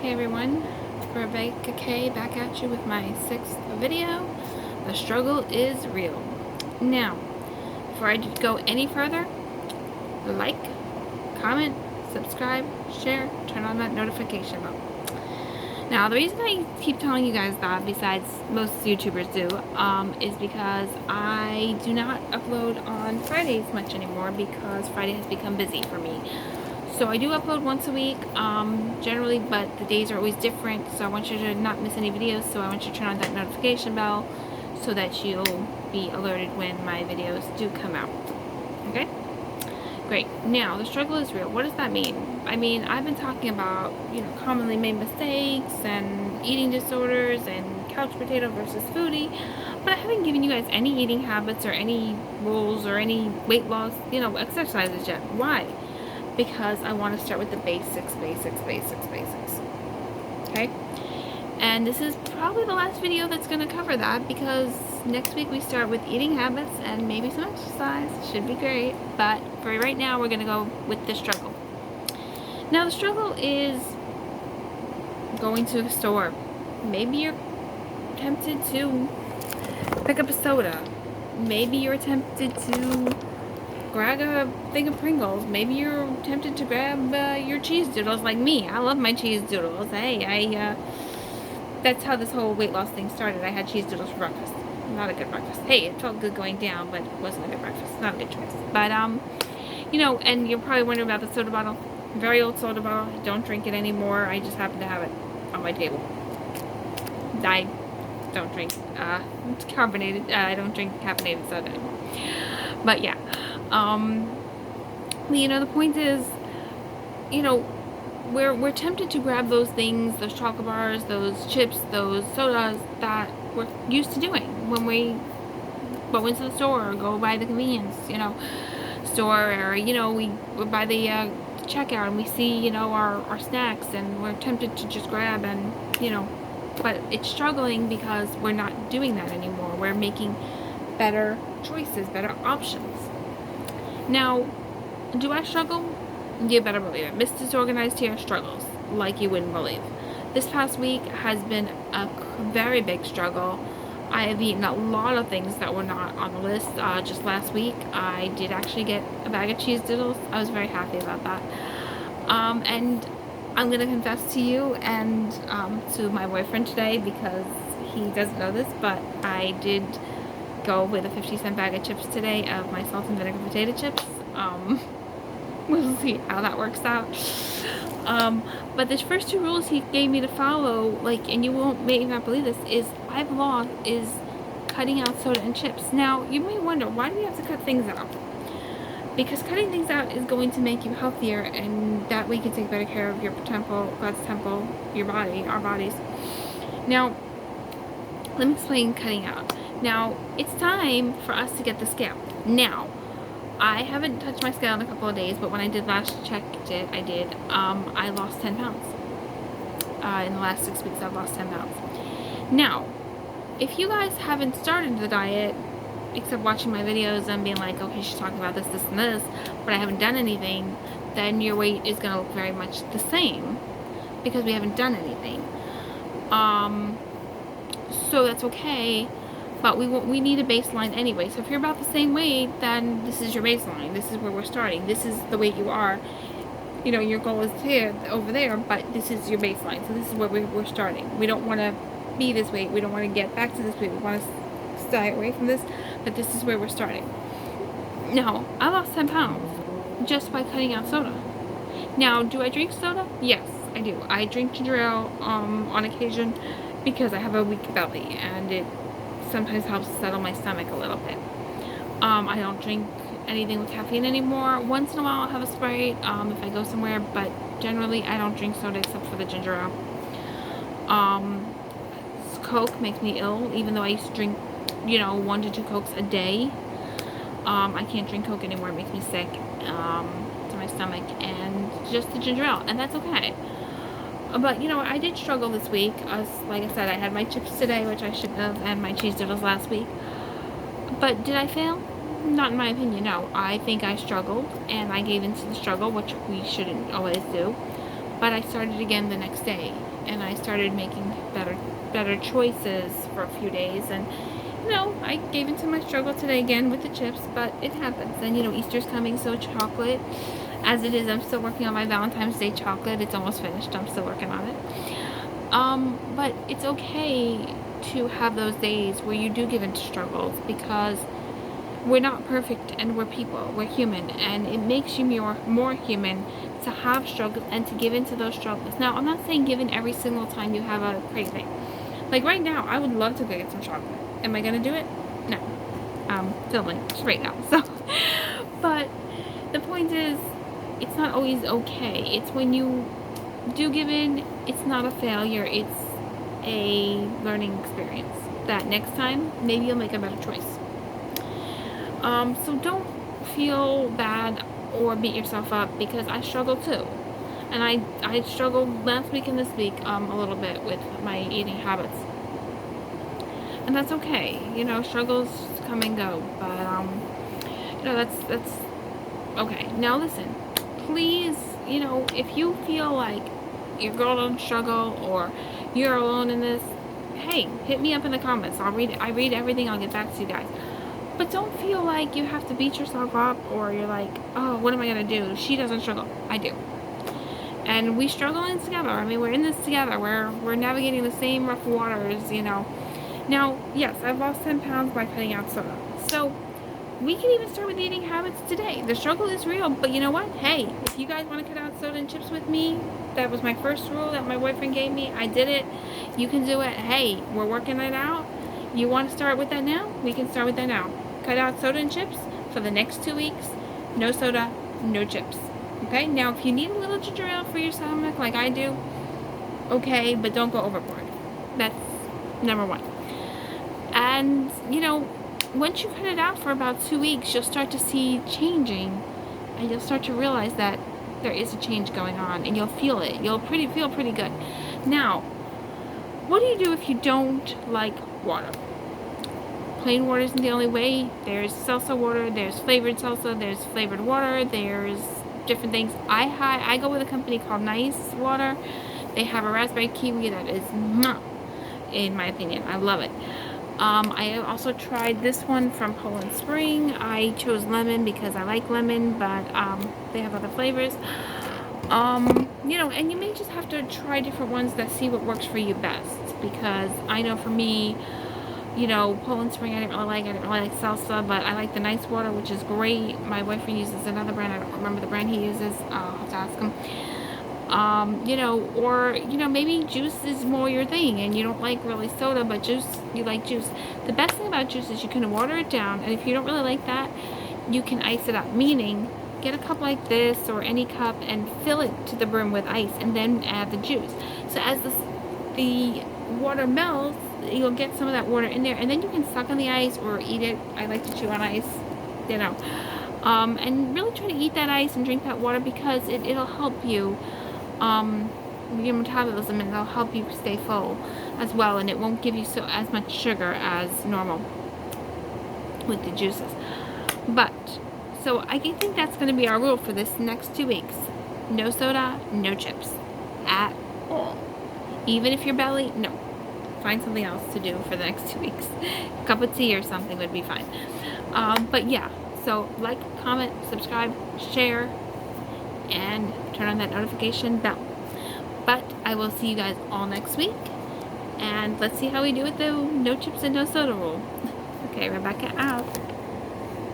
Hey everyone, Rebecca K back at you with my 6th video. The struggle is real. Now, before I go any further, like, comment, subscribe, share, turn on that notification bell. Now, the reason I keep telling you guys that, besides most YouTubers do, is because I do not upload on Fridays much anymore because Friday has become busy for me. So I do upload once a week, generally, but the days are always different, so I want you to not miss any videos, so I want you to turn on that notification bell so that you'll be alerted when my videos do come out. Okay? Great. Now, the struggle is real. What does that mean? I mean, I've been talking about, commonly made mistakes and eating disorders and couch potato versus foodie, but I haven't given you guys any eating habits or any rules or any weight loss, exercises yet. Why? Because I want to start with the basics. Okay? And this is probably the last video that's going to cover that, because next week we start with eating habits and maybe some exercise. Should be great. But for right now, we're going to go with the struggle. Now, the struggle is going to a store. Maybe you're tempted to pick up a soda. Maybe you're tempted to grab a thing of Pringles. Maybe you're tempted to grab your cheese doodles like me. I love my cheese doodles. Hey, that's how this whole weight loss thing started. I had cheese doodles for breakfast. Not a good breakfast. Hey, it felt good going down, but it wasn't a good breakfast. Not a good choice. But, and you're probably wondering about the soda bottle. Very old soda bottle. I don't drink it anymore. I just happen to have it on my table. I don't drink carbonated. I don't drink caffeinated soda anymore. But yeah. The point is, we're tempted to grab those things, those chocolate bars, those chips, those sodas that we're used to doing when we go into the store or go by the convenience, store, or, we by the checkout and we see, our snacks, and we're tempted to just grab and, but it's struggling because we're not doing that anymore. We're making better choices, better options. Now, do I struggle? You better believe it. Miss Disorganized here struggles like you wouldn't believe. This past week has been a very big struggle. I have eaten a lot of things that were not on the list. Just last week, I did actually get a bag of cheese doodles. I was very happy about that. And I'm going to confess to you and to my boyfriend today, because he doesn't know this, but I did go with a 50-cent bag of chips today, of my salt and vinegar potato chips. We'll see how that works out. But the first 2 rules he gave me to follow, and you may not believe this, is cutting out soda and chips. Now, you may wonder, why do you have to cut things out? Because cutting things out is going to make you healthier, and that way you can take better care of your temple, God's temple, your body, our bodies. Now, let me explain cutting out. Now, it's time for us to get the scale. Now, I haven't touched my scale in a couple of days, but when I did last checked it, I lost 10 pounds. In the last 6 weeks, I've lost 10 pounds. Now, if you guys haven't started the diet, except watching my videos and being like, okay, she's talking about this, this, and this, but I haven't done anything, then your weight is going to look very much the same, because we haven't done anything. So that's okay. But we need a baseline anyway. So if you're about the same weight, then this is your baseline. This is where we're starting. This is the weight you are. Your goal is here, over there, but this is your baseline. So this is where we're starting. We don't want to be this weight. We don't want to get back to this weight. We want to stay away from this, but this is where we're starting. Now, I lost 10 pounds just by cutting out soda. Now, do I drink soda? Yes, I do. I drink ginger ale on occasion because I have a weak belly, and it sometimes helps settle my stomach a little bit. I don't drink anything with caffeine anymore. Once in a while I'll have a Sprite if I go somewhere, but generally I don't drink soda except for the ginger ale. Coke makes me ill, even though I used to drink 1 to 2 Cokes a day. I can't drink Coke anymore. It makes me sick to my stomach, and just the ginger ale, and that's okay. But, I did struggle this week. Like I said, I had my chips today, which I shouldn't have, and my cheese doodles last week. But did I fail? Not in my opinion, no. I think I struggled, and I gave into the struggle, which we shouldn't always do. But I started again the next day, and I started making better choices for a few days. And I gave into my struggle today again with the chips, but it happens. And Easter's coming, so chocolate, as it is, I'm still working on my Valentine's Day chocolate. It's almost finished. I'm still working on it. But it's okay to have those days where you do give into struggles, because we're not perfect and we're people. We're human, and it makes you more human to have struggles and to give into those struggles. Now, I'm not saying give in every single time you have a craving. Like right now, I would love to go get some chocolate. Am I gonna do it? No. Filming just right now. So, but the point is, it's not always okay. It's when you do give in, it's not a failure. It's a learning experience that next time, maybe you'll make a better choice. So don't feel bad or beat yourself up, because I struggle too. And I struggled last week and this week a little bit with my eating habits. And that's okay. Struggles come and go. But, that's okay. Now listen, please, if you feel like your girl don't struggle or you're alone in this, hey, hit me up in the comments. I read everything. I'll get back to you guys. But don't feel like you have to beat yourself up, or you're like, oh, what am I going to do? She doesn't struggle. I do. And we struggle in together. I mean, we're in this together. We're navigating the same rough waters, Now, yes, I've lost 10 pounds by cutting out soda. So, we can even start with eating habits today. The struggle is real, but you know what? Hey, if you guys want to cut out soda and chips with me, that was my first rule that my boyfriend gave me. I did it. You can do it. Hey, we're working it out. You want to start with that now? We can start with that now. Cut out soda and chips for the next 2 weeks. No soda, no chips. Okay? Now, if you need a little ginger ale for your stomach like I do, okay, but don't go overboard. That's number one. And, once you cut it out for about 2 weeks, you'll start to see changing. And you'll start to realize that there is a change going on. And you'll feel it. You'll feel pretty good. Now, what do you do if you don't like water? Plain water isn't the only way. There's salsa water, there's flavored salsa, there's flavored water, there's different things. I go with a company called Nice Water. They have a raspberry kiwi that is, in my opinion, I love it. I also tried this one from Poland Spring. I chose lemon because I like lemon, but they have other flavors. And you may just have to try different ones that see what works for you best, because I know for me, Poland Spring I didn't really like salsa, but I like the Nice Water, which is great. My boyfriend uses another brand. I don't remember the brand he uses. I'll have to ask him. Maybe juice is more your thing, and you don't like really soda, but you like juice. The best thing about juice is you can water it down, and if you don't really like that, you can ice it up, meaning get a cup like this or any cup and fill it to the brim with ice, and then add the juice. So as the water melts, you'll get some of that water in there, and then you can suck on the ice or eat it. I like to chew on ice, and really try to eat that ice and drink that water, because it'll help you your metabolism, and it'll help you stay full as well, and it won't give you as much sugar as normal with the juices. But so I think that's going to be our rule for this next 2 weeks. No soda, no chips at all. Even if your belly, no. Find something else to do for the next 2 weeks. A cup of tea or something would be fine. But yeah, so like, comment, subscribe, share, and turn on that notification bell. But I will see you guys all next week, and let's see how we do with the no chips and no soda rule. Okay, Rebecca out.